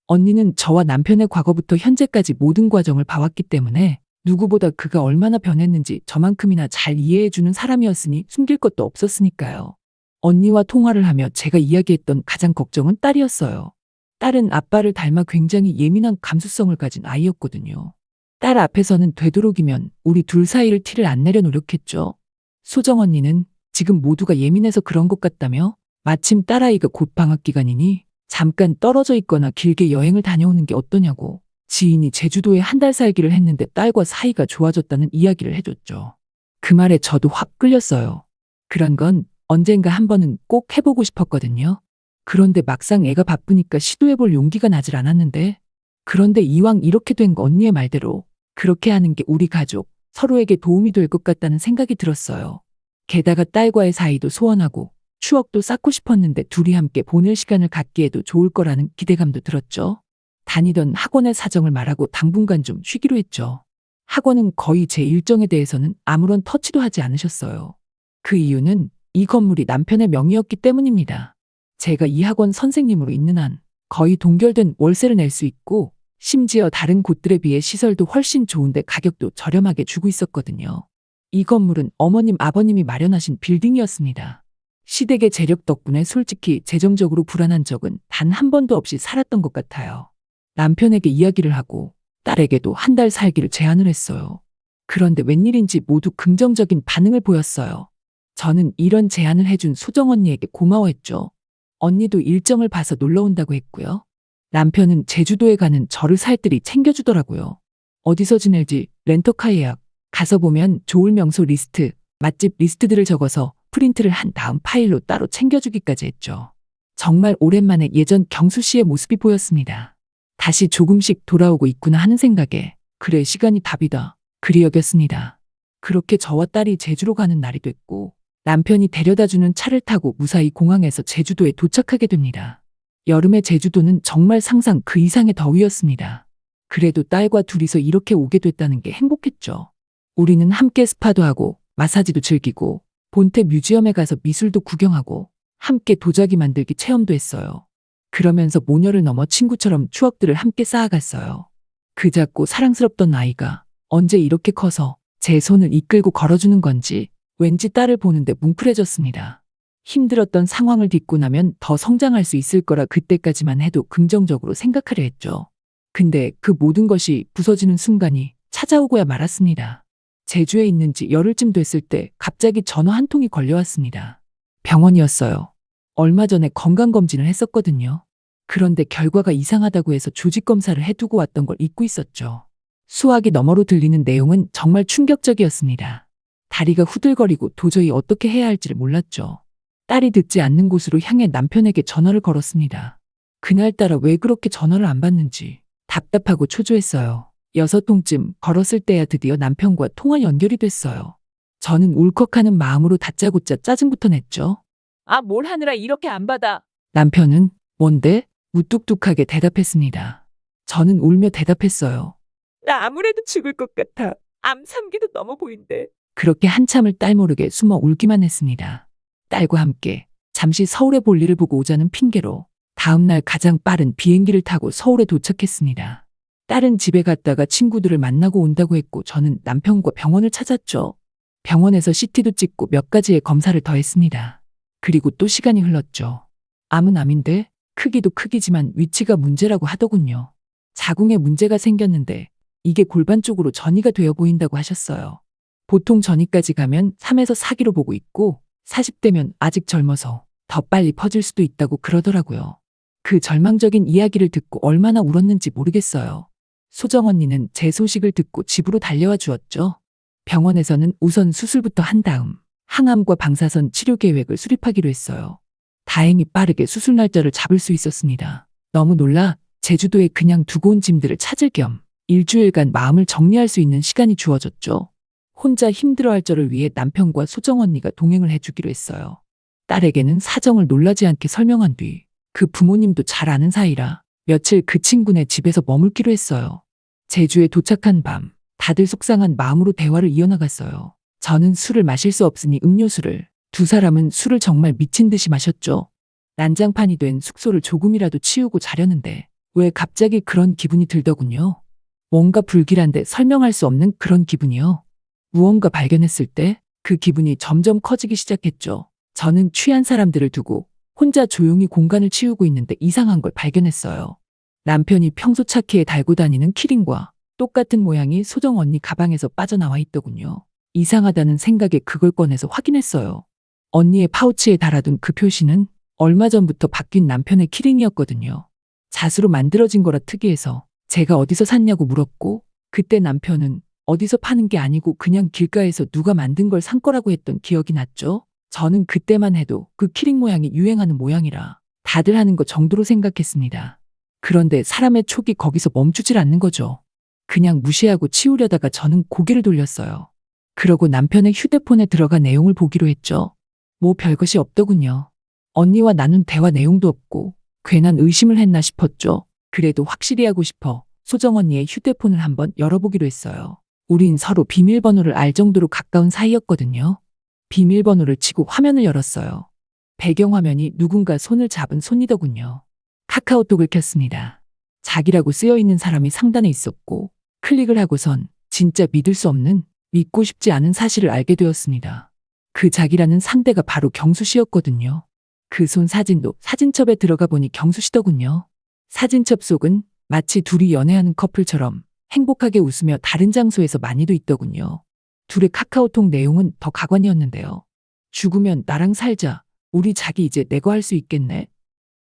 언니는 저와 남편의 과거부터 현재까지 모든 과정을 봐왔기 때문에 누구보다 그가 얼마나 변했는지 저만큼이나 잘 이해해주는 사람이었으니 숨길 것도 없었으니까요. 언니와 통화를 하며 제가 이야기했던 가장 걱정은 딸이었어요. 딸은 아빠를 닮아 굉장히 예민한 감수성을 가진 아이였거든요. 딸 앞에서는 되도록이면 우리 둘 사이를 티를 안 내려 노력했죠. 소정 언니는 지금 모두가 예민해서 그런 것 같다며 마침 딸아이가 곧 방학 기간이니 잠깐 떨어져 있거나 길게 여행을 다녀오는 게 어떠냐고 지인이 제주도에 한 달 살기를 했는데 딸과 사이가 좋아졌다는 이야기를 해줬죠. 그 말에 저도 확 끌렸어요. 그런 건 언젠가 한 번은 꼭 해보고 싶었거든요. 그런데 막상 애가 바쁘니까 시도해볼 용기가 나질 않았는데 그런데 이왕 이렇게 된 거 언니의 말대로 그렇게 하는 게 우리 가족 서로에게 도움이 될 것 같다는 생각이 들었어요. 게다가 딸과의 사이도 소원하고 추억도 쌓고 싶었는데 둘이 함께 보낼 시간을 갖기에도 좋을 거라는 기대감도 들었죠. 다니던 학원의 사정을 말하고 당분간 좀 쉬기로 했죠. 학원은 거의 제 일정에 대해서는 아무런 터치도 하지 않으셨어요. 그 이유는 이 건물이 남편의 명의였기 때문입니다. 제가 이 학원 선생님으로 있는 한 거의 동결된 월세를 낼 수 있고 심지어 다른 곳들에 비해 시설도 훨씬 좋은데 가격도 저렴하게 주고 있었거든요. 이 건물은 어머님 아버님이 마련하신 빌딩이었습니다. 시댁의 재력 덕분에 솔직히 재정적으로 불안한 적은 단 한 번도 없이 살았던 것 같아요. 남편에게 이야기를 하고 딸에게도 한 달 살기를 제안을 했어요. 그런데 웬일인지 모두 긍정적인 반응을 보였어요. 저는 이런 제안을 해준 소정 언니에게 고마워했죠. 언니도 일정을 봐서 놀러 온다고 했고요. 남편은 제주도에 가는 저를 살뜰히 챙겨주더라고요. 어디서 지낼지 렌터카 예약, 가서 보면 좋을 명소 리스트, 맛집 리스트들을 적어서 프린트를 한 다음 파일로 따로 챙겨주기까지 했죠. 정말 오랜만에 예전 경수 씨의 모습이 보였습니다. 다시 조금씩 돌아오고 있구나 하는 생각에 그래 시간이 답이다. 그리 여겼습니다. 그렇게 저와 딸이 제주로 가는 날이 됐고 남편이 데려다주는 차를 타고 무사히 공항에서 제주도에 도착하게 됩니다. 여름의 제주도는 정말 상상 그 이상의 더위였습니다. 그래도 딸과 둘이서 이렇게 오게 됐다는 게 행복했죠. 우리는 함께 스파도 하고 마사지도 즐기고 본태 뮤지엄에 가서 미술도 구경하고 함께 도자기 만들기 체험도 했어요. 그러면서 모녀를 넘어 친구처럼 추억들을 함께 쌓아갔어요. 그 작고 사랑스럽던 아이가 언제 이렇게 커서 제 손을 이끌고 걸어주는 건지 왠지 딸을 보는데 뭉클해졌습니다. 힘들었던 상황을 딛고 나면 더 성장할 수 있을 거라 그때까지만 해도 긍정적으로 생각하려 했죠. 근데 그 모든 것이 부서지는 순간이 찾아오고야 말았습니다. 제주에 있는지 열흘쯤 됐을 때 갑자기 전화 한 통이 걸려왔습니다. 병원이었어요. 얼마 전에 건강검진을 했었거든요. 그런데 결과가 이상하다고 해서 조직검사를 해두고 왔던 걸 잊고 있었죠. 수화기 너머로 들리는 내용은 정말 충격적이었습니다. 다리가 후들거리고 도저히 어떻게 해야 할지를 몰랐죠. 딸이 듣지 않는 곳으로 향해 남편에게 전화를 걸었습니다. 그날따라 왜 그렇게 전화를 안 받는지 답답하고 초조했어요. 6통쯤 걸었을 때야 드디어 남편과 통화 연결이 됐어요. 저는 울컥하는 마음으로 다짜고짜 짜증부터 냈죠. 아, 뭘 하느라 이렇게 안 받아. 남편은 뭔데? 무뚝뚝하게 대답했습니다. 저는 울며 대답했어요. 나 아무래도 죽을 것 같아. 암 3기도 넘어 보인대. 그렇게 한참을 딸 모르게 숨어 울기만 했습니다. 딸과 함께 잠시 서울의 볼일을 보고 오자는 핑계로 다음날 가장 빠른 비행기를 타고 서울에 도착했습니다. 딸은 집에 갔다가 친구들을 만나고 온다고 했고 저는 남편과 병원을 찾았죠. 병원에서 CT도 찍고 몇 가지의 검사를 더 했습니다. 그리고 또 시간이 흘렀죠. 암은 암인데 크기도 크기지만 위치가 문제라고 하더군요. 자궁에 문제가 생겼는데 이게 골반 쪽으로 전이가 되어 보인다고 하셨어요. 보통 전이까지 가면 3에서 4기로 보고 있고 40대면 아직 젊어서 더 빨리 퍼질 수도 있다고 그러더라고요. 그 절망적인 이야기를 듣고 얼마나 울었는지 모르겠어요. 소정 언니는 제 소식을 듣고 집으로 달려와 주었죠. 병원에서는 우선 수술부터 한 다음 항암과 방사선 치료 계획을 수립하기로 했어요. 다행히 빠르게 수술 날짜를 잡을 수 있었습니다. 너무 놀라 제주도에 그냥 두고 온 짐들을 찾을 겸 일주일간 마음을 정리할 수 있는 시간이 주어졌죠. 혼자 힘들어할 저를 위해 남편과 소정 언니가 동행을 해주기로 했어요. 딸에게는 사정을 놀라지 않게 설명한 뒤 그 부모님도 잘 아는 사이라 며칠 그 친구네 집에서 머물기로 했어요. 제주에 도착한 밤 다들 속상한 마음으로 대화를 이어나갔어요. 저는 술을 마실 수 없으니 음료수를, 두 사람은 술을 정말 미친 듯이 마셨죠. 난장판이 된 숙소를 조금이라도 치우고 자려는데 왜 갑자기 그런 기분이 들더군요. 뭔가 불길한데 설명할 수 없는 그런 기분이요. 무언가 발견했을 때 그 기분이 점점 커지기 시작했죠. 저는 취한 사람들을 두고 혼자 조용히 공간을 치우고 있는데 이상한 걸 발견했어요. 남편이 평소 차키에 달고 다니는 키링과 똑같은 모양이 소정 언니 가방에서 빠져나와 있더군요. 이상하다는 생각에 그걸 꺼내서 확인했어요. 언니의 파우치에 달아둔 그 표시는 얼마 전부터 바뀐 남편의 키링이었거든요. 자수로 만들어진 거라 특이해서 제가 어디서 샀냐고 물었고, 그때 남편은 어디서 파는 게 아니고 그냥 길가에서 누가 만든 걸 산 거라고 했던 기억이 났죠. 저는 그때만 해도 그 키링 모양이 유행하는 모양이라 다들 하는 거 정도로 생각했습니다. 그런데 사람의 촉이 거기서 멈추질 않는 거죠. 그냥 무시하고 치우려다가 저는 고개를 돌렸어요. 그러고 남편의 휴대폰에 들어가 내용을 보기로 했죠. 뭐 별것이 없더군요. 언니와 나눈 대화 내용도 없고 괜한 의심을 했나 싶었죠. 그래도 확실히 하고 싶어 소정 언니의 휴대폰을 한번 열어보기로 했어요. 우린 서로 비밀번호를 알 정도로 가까운 사이였거든요. 비밀번호를 치고 화면을 열었어요. 배경화면이 누군가 손을 잡은 손이더군요. 카카오톡을 켰습니다. 자기라고 쓰여있는 사람이 상단에 있었고 클릭을 하고선 진짜 믿을 수 없는, 믿고 싶지 않은 사실을 알게 되었습니다. 그 자기라는 상대가 바로 경수 씨였거든요. 그 손 사진도 사진첩에 들어가 보니 경수 씨더군요. 사진첩 속은 마치 둘이 연애하는 커플처럼 행복하게 웃으며 다른 장소에서 많이도 있더군요. 둘의 카카오톡 내용은 더 가관이었는데요. 죽으면 나랑 살자. 우리 자기 이제 내 거 할 수 있겠네.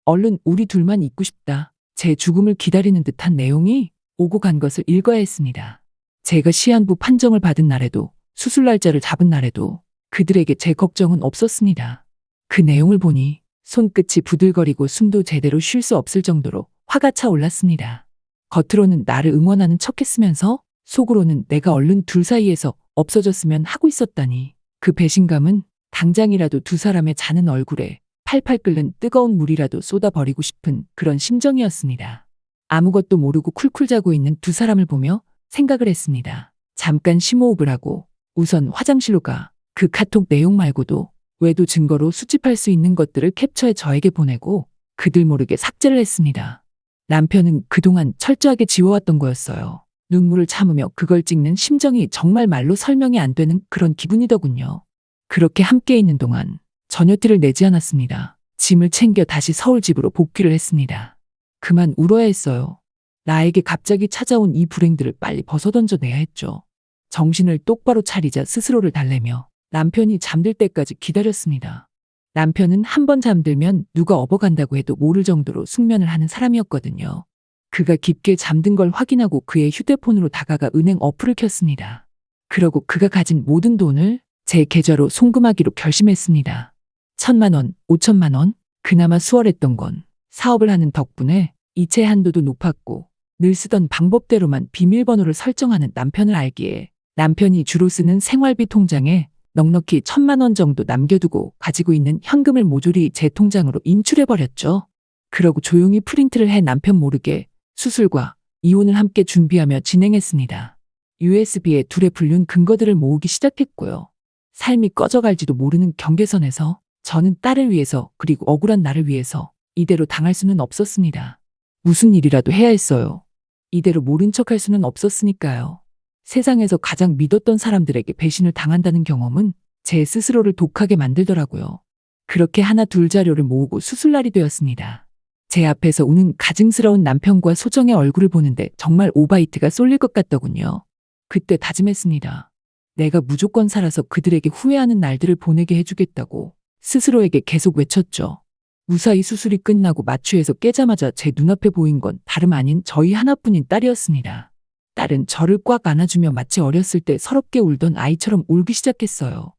얼른 우리 둘만 있고 싶다. 제 죽음을 기다리는 듯한 내용이 오고 간 것을 읽어야 했습니다. 제가 시한부 판정을 받은 날에도, 수술 날짜를 잡은 날에도 그들에게 제 걱정은 없었습니다. 그 내용을 보니 손끝이 부들거리고 숨도 제대로 쉴 수 없을 정도로 화가 차올랐습니다. 겉으로는 나를 응원하는 척했으면서 속으로는 내가 얼른 둘 사이에서 없어졌으면 하고 있었다니, 그 배신감은 당장이라도 두 사람의 자는 얼굴에 팔팔 끓는 뜨거운 물이라도 쏟아버리고 싶은 그런 심정이었습니다. 아무것도 모르고 쿨쿨 자고 있는 두 사람을 보며 생각을 했습니다. 잠깐 심호흡을 하고 우선 화장실로 가 그 카톡 내용 말고도 외도 증거로 수집할 수 있는 것들을 캡처해 저에게 보내고 그들 모르게 삭제를 했습니다. 남편은 그동안 철저하게 지워왔던 거였어요. 눈물을 참으며 그걸 찍는 심정이 정말 말로 설명이 안 되는 그런 기분이더군요. 그렇게 함께 있는 동안 전혀 티를 내지 않았습니다. 짐을 챙겨 다시 서울 집으로 복귀를 했습니다. 그만 울어야 했어요. 나에게 갑자기 찾아온 이 불행들을 빨리 벗어던져내야 했죠. 정신을 똑바로 차리자 스스로를 달래며 남편이 잠들 때까지 기다렸습니다. 남편은 한 번 잠들면 누가 업어간다고 해도 모를 정도로 숙면을 하는 사람이었거든요. 그가 깊게 잠든 걸 확인하고 그의 휴대폰으로 다가가 은행 어플을 켰습니다. 그러고 그가 가진 모든 돈을 제 계좌로 송금하기로 결심했습니다. 1,000만 원, 5천만 원, 그나마 수월했던 건 사업을 하는 덕분에 이체 한도도 높았고 늘 쓰던 방법대로만 비밀번호를 설정하는 남편을 알기에 남편이 주로 쓰는 생활비 통장에 넉넉히 1,000만 원 정도 남겨두고 가지고 있는 현금을 모조리 제 통장으로 인출해버렸죠. 그러고 조용히 프린트를 해 남편 모르게 수술과 이혼을 함께 준비하며 진행했습니다. USB에 둘의 불륜 근거들을 모으기 시작했고요. 삶이 꺼져갈지도 모르는 경계선에서 저는 딸을 위해서 그리고 억울한 나를 위해서 이대로 당할 수는 없었습니다. 무슨 일이라도 해야 했어요. 이대로 모른 척할 수는 없었으니까요. 세상에서 가장 믿었던 사람들에게 배신을 당한다는 경험은 제 스스로를 독하게 만들더라고요. 그렇게 하나 둘 자료를 모으고 수술날이 되었습니다. 제 앞에서 우는 가증스러운 남편과 소정의 얼굴을 보는데 정말 오바이트가 쏠릴 것 같더군요. 그때 다짐했습니다. 내가 무조건 살아서 그들에게 후회하는 날들을 보내게 해주겠다고 스스로에게 계속 외쳤죠. 무사히 수술이 끝나고 마취해서 깨자마자 제 눈앞에 보인 건 다름 아닌 저희 하나뿐인 딸이었습니다. 딸은 저를 꽉 안아주며 마치 어렸을 때 서럽게 울던 아이처럼 울기 시작했어요.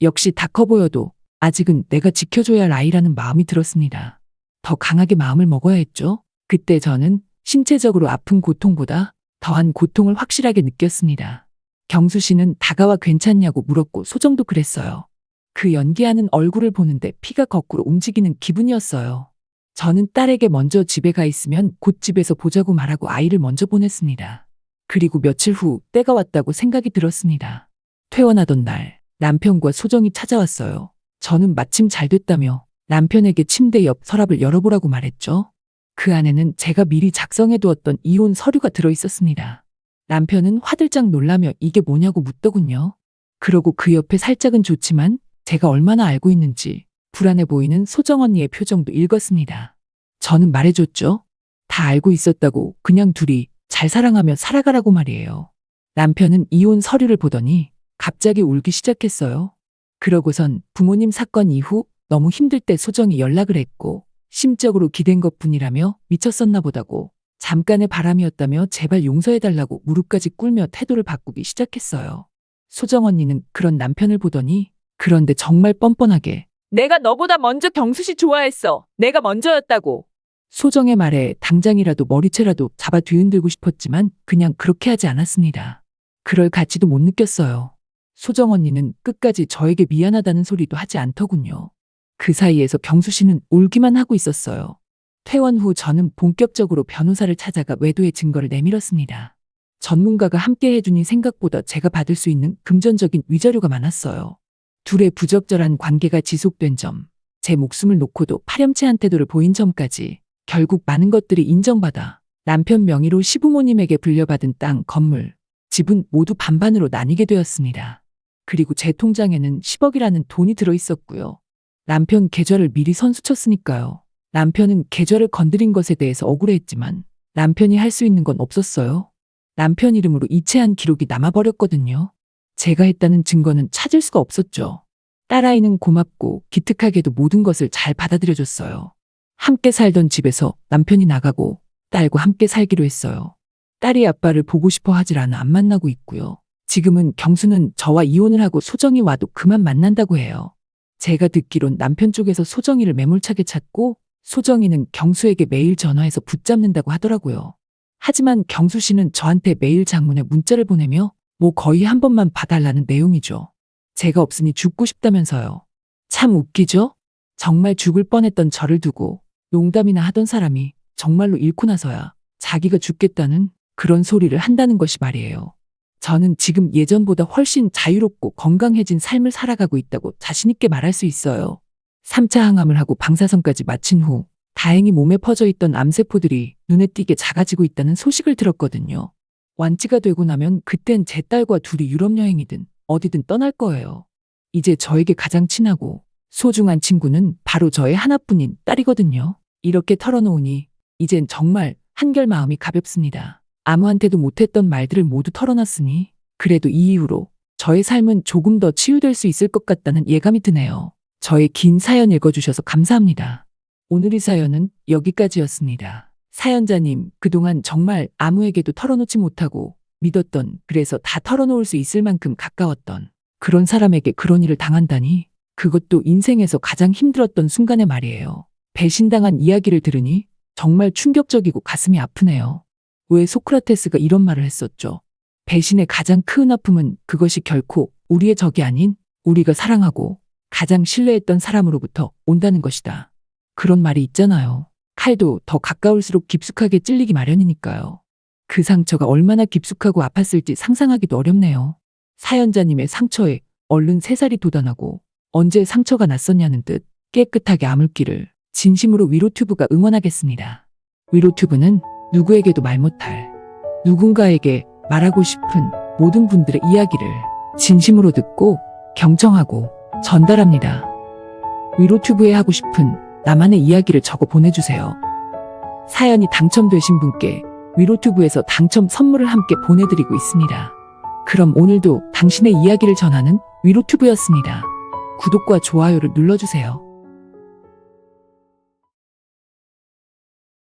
역시 다 커 보여도 아직은 내가 지켜줘야 할 아이라는 마음이 들었습니다. 더 강하게 마음을 먹어야 했죠. 그때 저는 신체적으로 아픈 고통보다 더한 고통을 확실하게 느꼈습니다. 경수 씨는 다가와 괜찮냐고 물었고 소정도 그랬어요. 그 연기하는 얼굴을 보는데 피가 거꾸로 움직이는 기분이었어요. 저는 딸에게 먼저 집에 가 있으면 곧 집에서 보자고 말하고 아이를 먼저 보냈습니다. 그리고 며칠 후 때가 왔다고 생각이 들었습니다. 퇴원하던 날 남편과 소정이 찾아왔어요. 저는 마침 잘 됐다며 남편에게 침대 옆 서랍을 열어보라고 말했죠. 그 안에는 제가 미리 작성해두었던 이혼 서류가 들어있었습니다. 남편은 화들짝 놀라며 이게 뭐냐고 묻더군요. 그러고 그 옆에 살짝은 좋지만 제가 얼마나 알고 있는지 불안해 보이는 소정 언니의 표정도 읽었습니다. 저는 말해줬죠. 다 알고 있었다고 그냥 둘이 잘 사랑하며 살아가라고 말이에요. 남편은 이혼 서류를 보더니 갑자기 울기 시작했어요. 그러고선 부모님 사건 이후 너무 힘들 때 소정이 연락을 했고 심적으로 기댄 것뿐이라며 미쳤었나 보다고 잠깐의 바람이었다며 제발 용서해달라고 무릎까지 꿇며 태도를 바꾸기 시작했어요. 소정 언니는 그런 남편을 보더니 그런데 정말 뻔뻔하게 내가 너보다 먼저 경수 씨 좋아했어. 내가 먼저였다고. 소정의 말에 당장이라도 머리채라도 잡아 뒤흔들고 싶었지만 그냥 그렇게 하지 않았습니다. 그럴 가치도 못 느꼈어요. 소정 언니는 끝까지 저에게 미안하다는 소리도 하지 않더군요. 그 사이에서 경수 씨는 울기만 하고 있었어요. 퇴원 후 저는 본격적으로 변호사를 찾아가 외도의 증거를 내밀었습니다. 전문가가 함께 해주니 생각보다 제가 받을 수 있는 금전적인 위자료가 많았어요. 둘의 부적절한 관계가 지속된 점, 제 목숨을 놓고도 파렴치한 태도를 보인 점까지 결국 많은 것들이 인정받아 남편 명의로 시부모님에게 불려받은 땅, 건물, 집은 모두 반반으로 나뉘게 되었습니다. 그리고 제 통장에는 10억이라는 돈이 들어있었고요. 남편 계좌를 미리 선수쳤으니까요. 남편은 계좌를 건드린 것에 대해서 억울해했지만 남편이 할 수 있는 건 없었어요. 남편 이름으로 이체한 기록이 남아버렸거든요. 제가 했다는 증거는 찾을 수가 없었죠. 딸아이는 고맙고 기특하게도 모든 것을 잘 받아들여줬어요. 함께 살던 집에서 남편이 나가고 딸과 함께 살기로 했어요. 딸이 아빠를 보고 싶어 하질 않아 안 만나고 있고요. 지금은 경수는 저와 이혼을 하고 소정이 와도 그만 만난다고 해요. 제가 듣기론 남편 쪽에서 소정이를 매몰차게 찾고 소정이는 경수에게 매일 전화해서 붙잡는다고 하더라고요. 하지만 경수 씨는 저한테 매일 장문에 문자를 보내며 뭐 거의 한 번만 봐달라는 내용이죠. 제가 없으니 죽고 싶다면서요. 참 웃기죠? 정말 죽을 뻔했던 저를 두고 농담이나 하던 사람이 정말로 잃고 나서야 자기가 죽겠다는 그런 소리를 한다는 것이 말이에요. 저는 지금 예전보다 훨씬 자유롭고 건강해진 삶을 살아가고 있다고 자신있게 말할 수 있어요. 3차 항암을 하고 방사선까지 마친 후 다행히 몸에 퍼져 있던 암세포들이 눈에 띄게 작아지고 있다는 소식을 들었거든요. 완치가 되고 나면 그땐 제 딸과 둘이 유럽 여행이든 어디든 떠날 거예요. 이제 저에게 가장 친하고 소중한 친구는 바로 저의 하나뿐인 딸이거든요. 이렇게 털어놓으니 이젠 정말 한결 마음이 가볍습니다. 아무한테도 못했던 말들을 모두 털어놨으니 그래도 이 이후로 저의 삶은 조금 더 치유될 수 있을 것 같다는 예감이 드네요. 저의 긴 사연 읽어주셔서 감사합니다. 오늘 이 사연은 여기까지였습니다. 사연자님, 그동안 정말 아무에게도 털어놓지 못하고 믿었던, 그래서 다 털어놓을 수 있을 만큼 가까웠던 그런 사람에게 그런 일을 당한다니, 그것도 인생에서 가장 힘들었던 순간의 말이에요. 배신당한 이야기를 들으니 정말 충격적이고 가슴이 아프네요. 왜 소크라테스가 이런 말을 했었죠? 배신의 가장 큰 아픔은 그것이 결코 우리의 적이 아닌 우리가 사랑하고 가장 신뢰했던 사람으로부터 온다는 것이다. 그런 말이 있잖아요. 칼도 더 가까울수록 깊숙하게 찔리기 마련이니까요. 그 상처가 얼마나 깊숙하고 아팠을지 상상하기도 어렵네요. 사연자님의 상처에 얼른 새살이 돋아나고 언제 상처가 났었냐는 듯 깨끗하게 아물기를 진심으로 위로튜브가 응원하겠습니다. 위로튜브는 누구에게도 말 못할, 누군가에게 말하고 싶은 모든 분들의 이야기를 진심으로 듣고 경청하고 전달합니다. 위로튜브에 하고 싶은 나만의 이야기를 적어 보내주세요. 사연이 당첨되신 분께 위로튜브에서 당첨 선물을 함께 보내드리고 있습니다. 그럼 오늘도 당신의 이야기를 전하는 위로튜브였습니다. 구독과 좋아요를 눌러주세요.